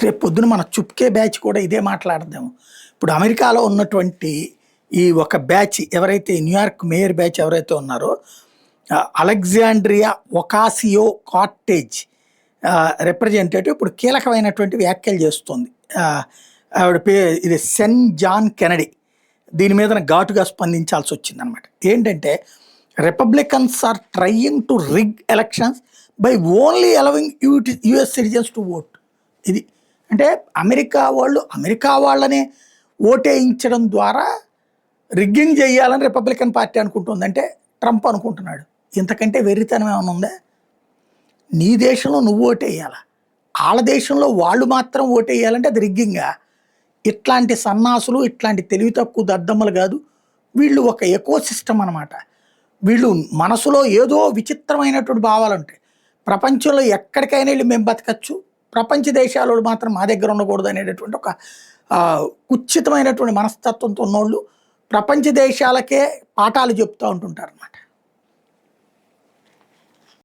రేపు పొద్దున మన చుప్కే బ్యాచ్ కూడా ఇదే మాట్లాడదాము. ఇప్పుడు అమెరికాలో ఉన్నటువంటి ఈ ఒక బ్యాచ్ ఎవరైతే న్యూయార్క్ మేయర్ బ్యాచ్ ఎవరైతే ఉన్నారో అలెగ్జాండ్రియా ఒకాసియో కార్టేజ్ రిప్రజెంటేటివ్ ఇప్పుడు కీలకమైనటువంటి వ్యాఖ్యలు చేస్తుంది. ఆవిడ ఇది సెన్ జాన్ కెనడీ దీని మీద ఘాటుగా స్పందించాల్సి వచ్చిందనమాట. ఏంటంటే Republicans are trying to rig elections by only allowing US citizens to vote. ఇది అంటే అమెరికా వాళ్ళనే ఓటేయించడం ద్వారా రిగ్గింగ్ చేయాలని రిపబ్లికన్ పార్టీ అనుకుంటుంది. అంటే ట్రంప్ అనుకుంటున్నాడు. ఇంతకంటే వెర్రితనం ఏమైనా ఉందా? నీ దేశంలో నువ్వు ఓటేయాలా, వాళ్ళ దేశంలో వాళ్ళు మాత్రం ఓటేయాలంటే అది రిగ్గింగా? ఇట్లాంటి సన్నాసులు, ఇట్లాంటి తెలివి తక్కువ దద్దమ్మలు కాదు వీళ్ళు. ఒక ఎకో సిస్టమ్ అనమాట. వీళ్ళు మనసులో ఏదో విచిత్రమైనటువంటి భావాలు ఉంటాయి. ప్రపంచంలో ఎక్కడికైనా వెళ్ళి మేము బతకచ్చు, ప్రపంచ దేశాలలో మాత్రం మా దగ్గర ఉండకూడదు అనేటటువంటి ఒక కుచ్చితమైనటువంటి మనస్తత్వంతో ఉన్నోళ్ళు ప్రపంచ దేశాలకే పాఠాలు చెప్తూ ఉంటుంటారు అన్నమాట.